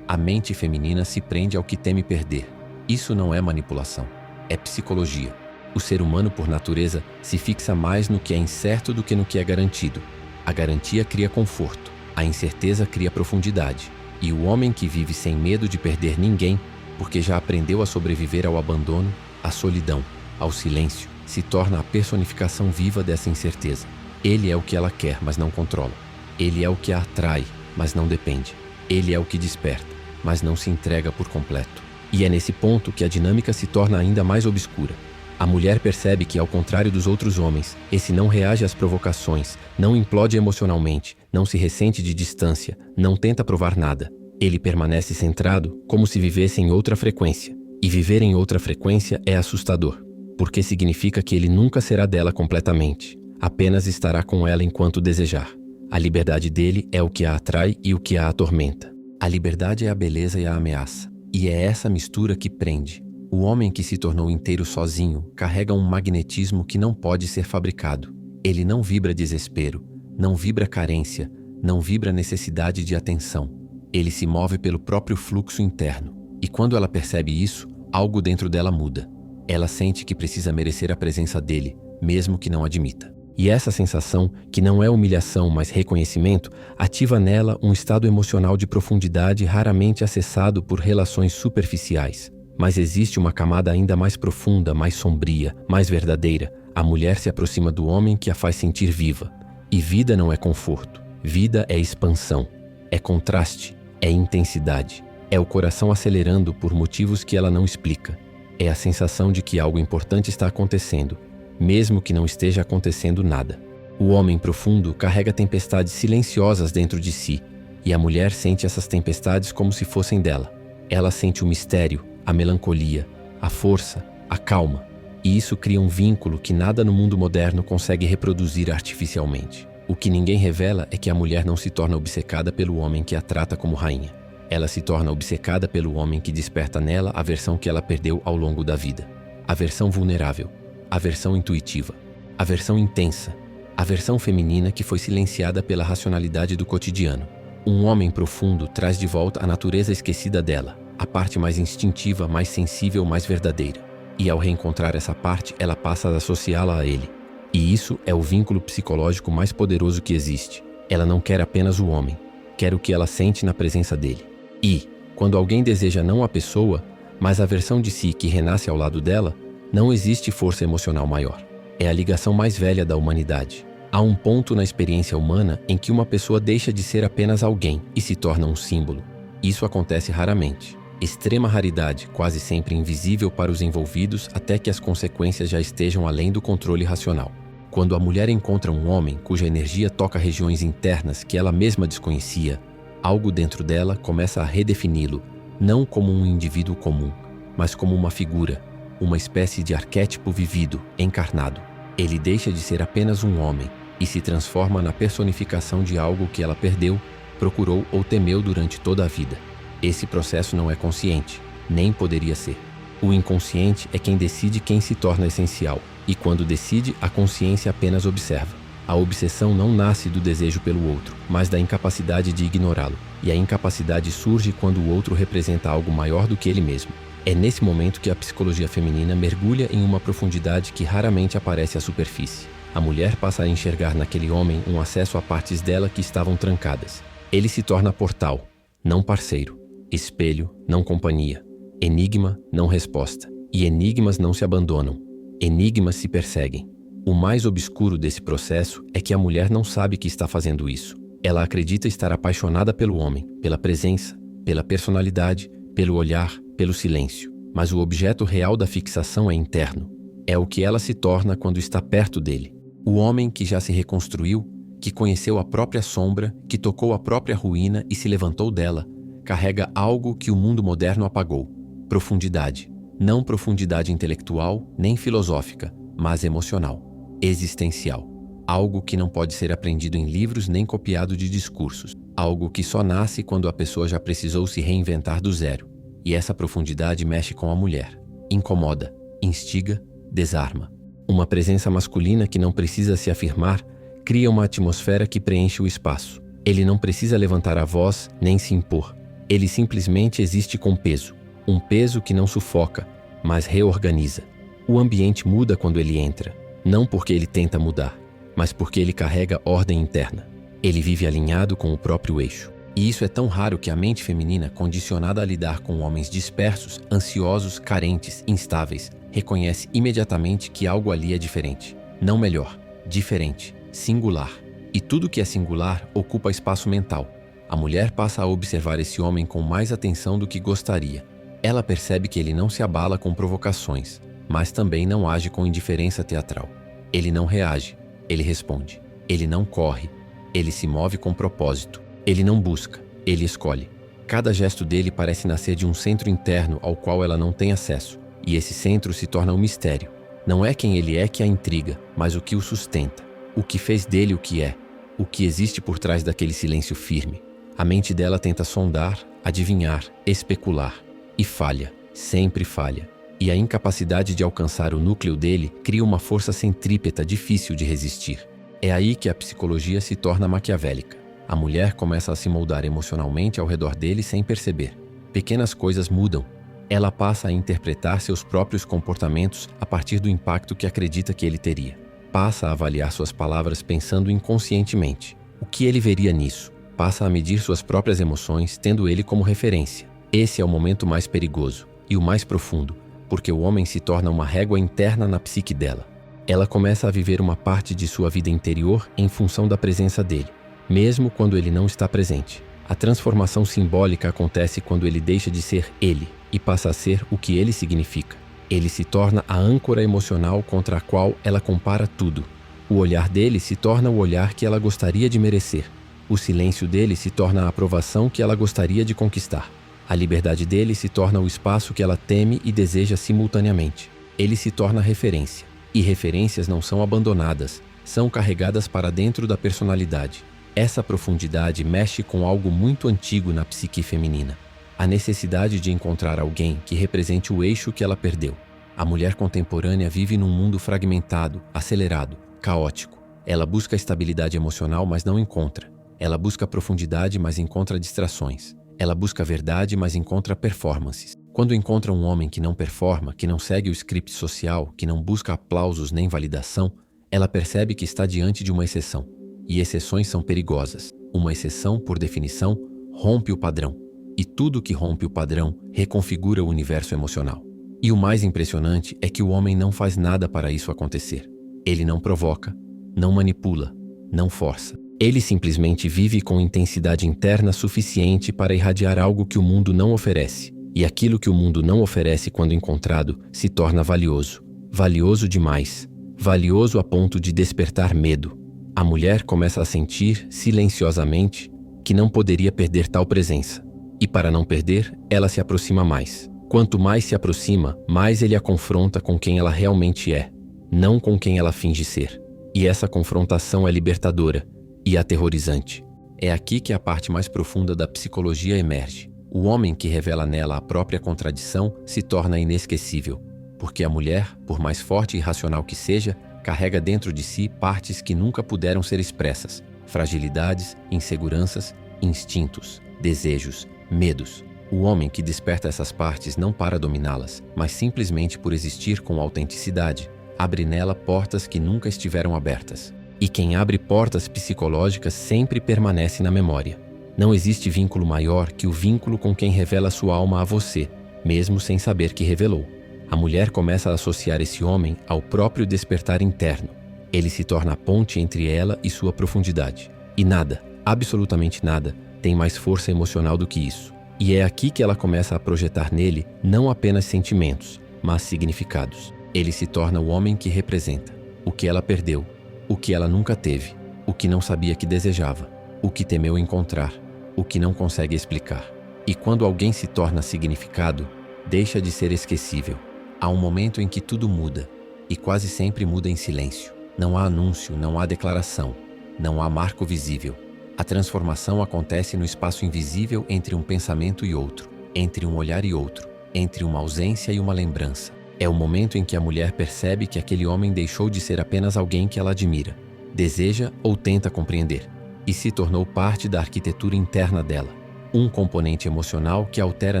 A mente feminina se prende ao que teme perder. Isso não é manipulação, é psicologia. O ser humano, por natureza, se fixa mais no que é incerto do que no que é garantido. A garantia cria conforto, a incerteza cria profundidade. E o homem que vive sem medo de perder ninguém, porque já aprendeu a sobreviver ao abandono, à solidão, ao silêncio, se torna a personificação viva dessa incerteza. Ele é o que ela quer, mas não controla. Ele é o que a atrai, mas não depende. Ele é o que desperta, mas não se entrega por completo. E é nesse ponto que a dinâmica se torna ainda mais obscura. A mulher percebe que, ao contrário dos outros homens, esse não reage às provocações, não implode emocionalmente, não se ressente de distância, não tenta provar nada. Ele permanece centrado, como se vivesse em outra frequência. E viver em outra frequência é assustador, porque significa que ele nunca será dela completamente, apenas estará com ela enquanto desejar. A liberdade dele é o que a atrai e o que a atormenta. A liberdade é a beleza e a ameaça, e é essa mistura que prende. O homem que se tornou inteiro sozinho carrega um magnetismo que não pode ser fabricado. Ele não vibra desespero, não vibra carência, não vibra necessidade de atenção. Ele se move pelo próprio fluxo interno. E quando ela percebe isso, algo dentro dela muda. Ela sente que precisa merecer a presença dele, mesmo que não admita. E essa sensação, que não é humilhação, mas reconhecimento, ativa nela um estado emocional de profundidade raramente acessado por relações superficiais. Mas existe uma camada ainda mais profunda, mais sombria, mais verdadeira. A mulher se aproxima do homem que a faz sentir viva. E vida não é conforto. Vida é expansão. É contraste. É intensidade. É o coração acelerando por motivos que ela não explica. É a sensação de que algo importante está acontecendo, mesmo que não esteja acontecendo nada. O homem profundo carrega tempestades silenciosas dentro de si, e a mulher sente essas tempestades como se fossem dela. Ela sente o mistério, a melancolia, a força, a calma. E isso cria um vínculo que nada no mundo moderno consegue reproduzir artificialmente. O que ninguém revela é que a mulher não se torna obcecada pelo homem que a trata como rainha. Ela se torna obcecada pelo homem que desperta nela a versão que ela perdeu ao longo da vida. A versão vulnerável, a versão intuitiva, a versão intensa, a versão feminina que foi silenciada pela racionalidade do cotidiano. Um homem profundo traz de volta a natureza esquecida dela, a parte mais instintiva, mais sensível, mais verdadeira. E ao reencontrar essa parte, ela passa a associá-la a ele. E isso é o vínculo psicológico mais poderoso que existe. Ela não quer apenas o homem, quer o que ela sente na presença dele. E, quando alguém deseja não a pessoa, mas a versão de si que renasce ao lado dela, não existe força emocional maior. É a ligação mais velha da humanidade. Há um ponto na experiência humana em que uma pessoa deixa de ser apenas alguém e se torna um símbolo. Isso acontece raramente. Extrema raridade, quase sempre invisível para os envolvidos até que as consequências já estejam além do controle racional. Quando a mulher encontra um homem cuja energia toca regiões internas que ela mesma desconhecia, algo dentro dela começa a redefini-lo, não como um indivíduo comum, mas como uma figura, uma espécie de arquétipo vivido, encarnado. Ele deixa de ser apenas um homem e se transforma na personificação de algo que ela perdeu, procurou ou temeu durante toda a vida. Esse processo não é consciente, nem poderia ser. O inconsciente é quem decide quem se torna essencial, e quando decide, a consciência apenas observa. A obsessão não nasce do desejo pelo outro, mas da incapacidade de ignorá-lo, e a incapacidade surge quando o outro representa algo maior do que ele mesmo. É nesse momento que a psicologia feminina mergulha em uma profundidade que raramente aparece à superfície. A mulher passa a enxergar naquele homem um acesso a partes dela que estavam trancadas. Ele se torna portal, não parceiro, espelho, não companhia, enigma, não resposta. E enigmas não se abandonam, enigmas se perseguem. O mais obscuro desse processo é que a mulher não sabe que está fazendo isso. Ela acredita estar apaixonada pelo homem, pela presença, pela personalidade, pelo olhar, pelo silêncio. Mas o objeto real da fixação é interno. É o que ela se torna quando está perto dele. O homem que já se reconstruiu, que conheceu a própria sombra, que tocou a própria ruína e se levantou dela, carrega algo que o mundo moderno apagou. Profundidade. Não profundidade intelectual, nem filosófica, mas emocional. Existencial. Algo que não pode ser aprendido em livros nem copiado de discursos. Algo que só nasce quando a pessoa já precisou se reinventar do zero. E essa profundidade mexe com a mulher. Incomoda, instiga, desarma. Uma presença masculina que não precisa se afirmar cria uma atmosfera que preenche o espaço. Ele não precisa levantar a voz nem se impor. Ele simplesmente existe com peso. Um peso que não sufoca, mas reorganiza. O ambiente muda quando ele entra. Não porque ele tenta mudar, mas porque ele carrega ordem interna. Ele vive alinhado com o próprio eixo. E isso é tão raro que a mente feminina, condicionada a lidar com homens dispersos, ansiosos, carentes, instáveis, reconhece imediatamente que algo ali é diferente. Não melhor, diferente, singular. E tudo que é singular ocupa espaço mental. A mulher passa a observar esse homem com mais atenção do que gostaria. Ela percebe que ele não se abala com provocações, mas também não age com indiferença teatral. Ele não reage, ele responde. Ele não corre, ele se move com propósito. Ele não busca, ele escolhe. Cada gesto dele parece nascer de um centro interno ao qual ela não tem acesso. E esse centro se torna um mistério. Não é quem ele é que a intriga, mas o que o sustenta. O que fez dele o que é. O que existe por trás daquele silêncio firme. A mente dela tenta sondar, adivinhar, especular. E falha, sempre falha. E a incapacidade de alcançar o núcleo dele cria uma força centrípeta difícil de resistir. É aí que a psicologia se torna maquiavélica. A mulher começa a se moldar emocionalmente ao redor dele sem perceber. Pequenas coisas mudam. Ela passa a interpretar seus próprios comportamentos a partir do impacto que acredita que ele teria. Passa a avaliar suas palavras pensando inconscientemente. O que ele veria nisso? Passa a medir suas próprias emoções, tendo ele como referência. Esse é o momento mais perigoso e o mais profundo, porque o homem se torna uma régua interna na psique dela. Ela começa a viver uma parte de sua vida interior em função da presença dele, mesmo quando ele não está presente. A transformação simbólica acontece quando ele deixa de ser ele e passa a ser o que ele significa. Ele se torna a âncora emocional contra a qual ela compara tudo. O olhar dele se torna o olhar que ela gostaria de merecer. O silêncio dele se torna a aprovação que ela gostaria de conquistar. A liberdade dele se torna o espaço que ela teme e deseja simultaneamente. Ele se torna referência. E referências não são abandonadas, são carregadas para dentro da personalidade. Essa profundidade mexe com algo muito antigo na psique feminina. A necessidade de encontrar alguém que represente o eixo que ela perdeu. A mulher contemporânea vive num mundo fragmentado, acelerado, caótico. Ela busca estabilidade emocional, mas não encontra. Ela busca profundidade, mas encontra distrações. Ela busca verdade, mas encontra performances. Quando encontra um homem que não performa, que não segue o script social, que não busca aplausos nem validação, ela percebe que está diante de uma exceção. E exceções são perigosas. Uma exceção, por definição, rompe o padrão. E tudo que rompe o padrão reconfigura o universo emocional. E o mais impressionante é que o homem não faz nada para isso acontecer. Ele não provoca, não manipula, não força. Ele simplesmente vive com intensidade interna suficiente para irradiar algo que o mundo não oferece. E aquilo que o mundo não oferece quando encontrado se torna valioso. Valioso demais. Valioso a ponto de despertar medo. A mulher começa a sentir, silenciosamente, que não poderia perder tal presença. E para não perder, ela se aproxima mais. Quanto mais se aproxima, mais ele a confronta com quem ela realmente é, não com quem ela finge ser. E essa confrontação é libertadora e aterrorizante. É aqui que a parte mais profunda da psicologia emerge. O homem que revela nela a própria contradição se torna inesquecível, porque a mulher, por mais forte e racional que seja, carrega dentro de si partes que nunca puderam ser expressas, fragilidades, inseguranças, instintos, desejos, medos. O homem que desperta essas partes não para dominá-las, mas simplesmente por existir com autenticidade, abre nela portas que nunca estiveram abertas. E quem abre portas psicológicas sempre permanece na memória. Não existe vínculo maior que o vínculo com quem revela sua alma a você, mesmo sem saber que revelou. A mulher começa a associar esse homem ao próprio despertar interno. Ele se torna a ponte entre ela e sua profundidade. E nada, absolutamente nada, tem mais força emocional do que isso. E é aqui que ela começa a projetar nele não apenas sentimentos, mas significados. Ele se torna o homem que representa o que ela perdeu, o que ela nunca teve, o que não sabia que desejava, o que temeu encontrar, o que não consegue explicar. E quando alguém se torna significado, deixa de ser esquecível. Há um momento em que tudo muda, e quase sempre muda em silêncio. Não há anúncio, não há declaração, não há marco visível. A transformação acontece no espaço invisível entre um pensamento e outro, entre um olhar e outro, entre uma ausência e uma lembrança. É o momento em que a mulher percebe que aquele homem deixou de ser apenas alguém que ela admira, deseja ou tenta compreender, e se tornou parte da arquitetura interna dela. Um componente emocional que altera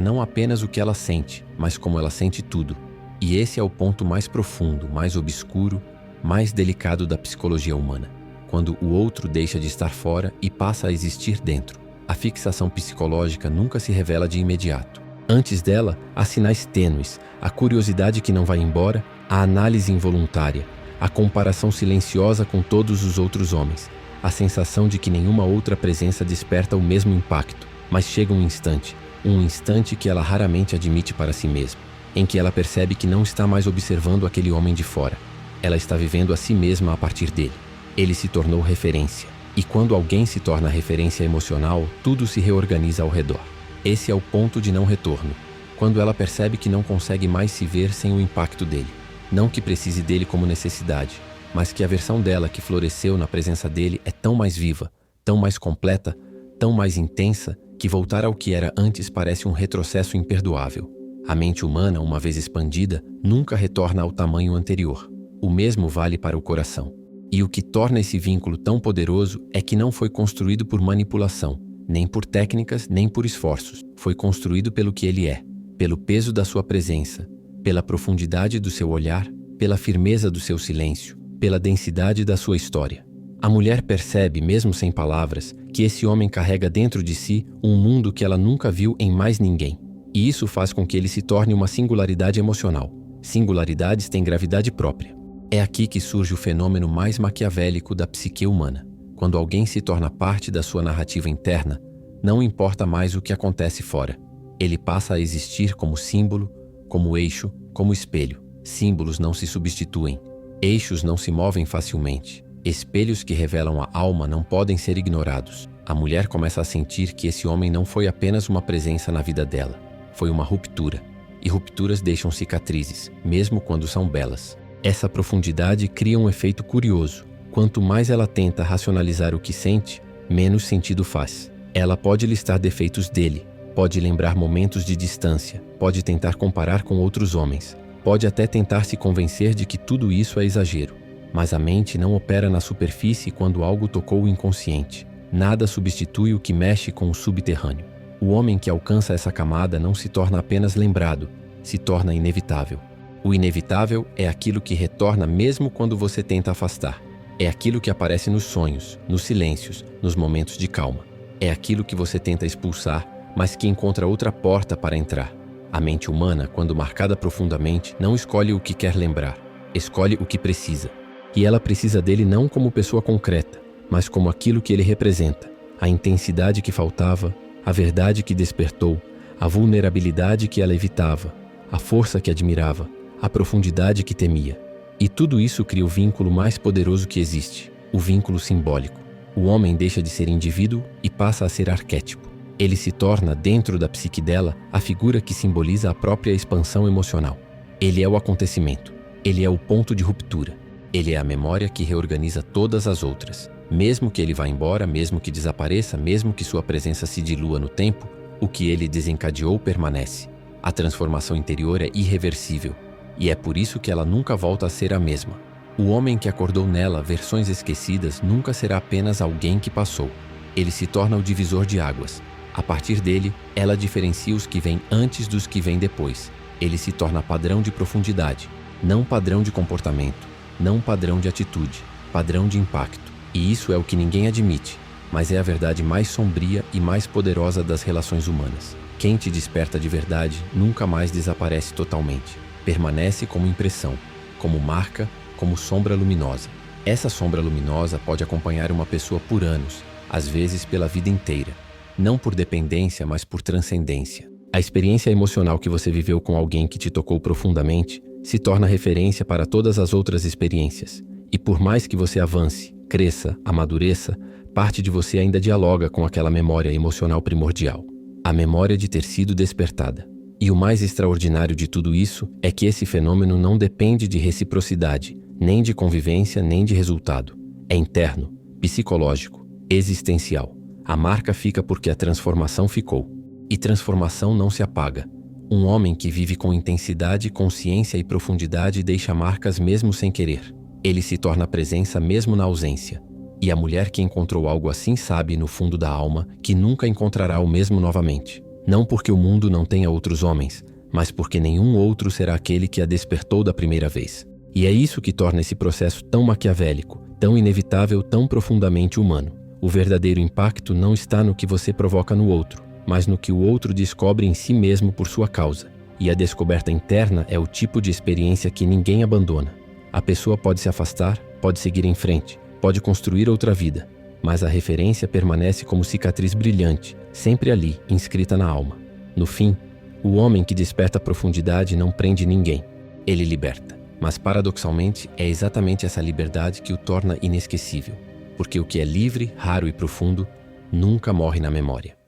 não apenas o que ela sente, mas como ela sente tudo. E esse é o ponto mais profundo, mais obscuro, mais delicado da psicologia humana. Quando o outro deixa de estar fora e passa a existir dentro. A fixação psicológica nunca se revela de imediato. Antes dela, há sinais tênues, a curiosidade que não vai embora, a análise involuntária, a comparação silenciosa com todos os outros homens, a sensação de que nenhuma outra presença desperta o mesmo impacto. Mas chega um instante que ela raramente admite para si mesma, em que ela percebe que não está mais observando aquele homem de fora. Ela está vivendo a si mesma a partir dele. Ele se tornou referência. E quando alguém se torna referência emocional, tudo se reorganiza ao redor. Esse é o ponto de não retorno. Quando ela percebe que não consegue mais se ver sem o impacto dele. Não que precise dele como necessidade, mas que a versão dela que floresceu na presença dele é tão mais viva, tão mais completa, tão mais intensa, que voltar ao que era antes parece um retrocesso imperdoável. A mente humana, uma vez expandida, nunca retorna ao tamanho anterior. O mesmo vale para o coração. E o que torna esse vínculo tão poderoso é que não foi construído por manipulação, nem por técnicas, nem por esforços. Foi construído pelo que ele é, pelo peso da sua presença, pela profundidade do seu olhar, pela firmeza do seu silêncio, pela densidade da sua história. A mulher percebe, mesmo sem palavras, que esse homem carrega dentro de si um mundo que ela nunca viu em mais ninguém. E isso faz com que ele se torne uma singularidade emocional. Singularidades têm gravidade própria. É aqui que surge o fenômeno mais maquiavélico da psique humana. Quando alguém se torna parte da sua narrativa interna, não importa mais o que acontece fora. Ele passa a existir como símbolo, como eixo, como espelho. Símbolos não se substituem. Eixos não se movem facilmente. Espelhos que revelam a alma não podem ser ignorados. A mulher começa a sentir que esse homem não foi apenas uma presença na vida dela. Foi uma ruptura. e rupturas deixam cicatrizes, mesmo quando são belas. Essa profundidade cria um efeito curioso. Quanto mais ela tenta racionalizar o que sente, menos sentido faz. Ela pode listar defeitos dele, pode lembrar momentos de distância, pode tentar comparar com outros homens, pode até tentar se convencer de que tudo isso é exagero. Mas a mente não opera na superfície quando algo tocou o inconsciente. Nada substitui o que mexe com o subterrâneo. O homem que alcança essa camada não se torna apenas lembrado, se torna inevitável. O inevitável é aquilo que retorna mesmo quando você tenta afastar. É aquilo que aparece nos sonhos, nos silêncios, nos momentos de calma. É aquilo que você tenta expulsar, mas que encontra outra porta para entrar. A mente humana, quando marcada profundamente, não escolhe o que quer lembrar, escolhe o que precisa. E ela precisa dele não como pessoa concreta, mas como aquilo que ele representa, a intensidade que faltava, a verdade que despertou, a vulnerabilidade que ela evitava, a força que admirava, a profundidade que temia. E tudo isso cria o vínculo mais poderoso que existe, o vínculo simbólico. O homem deixa de ser indivíduo e passa a ser arquétipo. Ele se torna, dentro da psique dela, a figura que simboliza a própria expansão emocional. Ele é o acontecimento. Ele é o ponto de ruptura. Ele é a memória que reorganiza todas as outras. Mesmo que ele vá embora, mesmo que desapareça, mesmo que sua presença se dilua no tempo, o que ele desencadeou permanece. A transformação interior é irreversível. E é por isso que ela nunca volta a ser a mesma. O homem que acordou nela versões esquecidas nunca será apenas alguém que passou. Ele se torna o divisor de águas. A partir dele, ela diferencia os que vêm antes dos que vêm depois. Ele se torna padrão de profundidade, não padrão de comportamento, não padrão de atitude, padrão de impacto. E isso é o que ninguém admite, mas é a verdade mais sombria e mais poderosa das relações humanas. Quem te desperta de verdade nunca mais desaparece totalmente. Permanece como impressão, como marca, como sombra luminosa. Essa sombra luminosa pode acompanhar uma pessoa por anos, às vezes pela vida inteira. Não por dependência, mas por transcendência. A experiência emocional que você viveu com alguém que te tocou profundamente se torna referência para todas as outras experiências. E por mais que você avance, cresça, amadureça, parte de você ainda dialoga com aquela memória emocional primordial. A memória de ter sido despertada. E o mais extraordinário de tudo isso é que esse fenômeno não depende de reciprocidade, nem de convivência, nem de resultado. É interno, psicológico, existencial. A marca fica porque a transformação ficou. E transformação não se apaga. Um homem que vive com intensidade, consciência e profundidade deixa marcas mesmo sem querer. Ele se torna presença mesmo na ausência. E a mulher que encontrou algo assim sabe, no fundo da alma, que nunca encontrará o mesmo novamente. Não porque o mundo não tenha outros homens, mas porque nenhum outro será aquele que a despertou da primeira vez. E é isso que torna esse processo tão maquiavélico, tão inevitável, tão profundamente humano. O verdadeiro impacto não está no que você provoca no outro, mas no que o outro descobre em si mesmo por sua causa. E a descoberta interna é o tipo de experiência que ninguém abandona. A pessoa pode se afastar, pode seguir em frente, pode construir outra vida, mas a referência permanece como cicatriz brilhante, sempre ali, inscrita na alma. No fim, o homem que desperta a profundidade não prende ninguém, ele liberta. Mas paradoxalmente, é exatamente essa liberdade que o torna inesquecível, porque o que é livre, raro e profundo nunca morre na memória.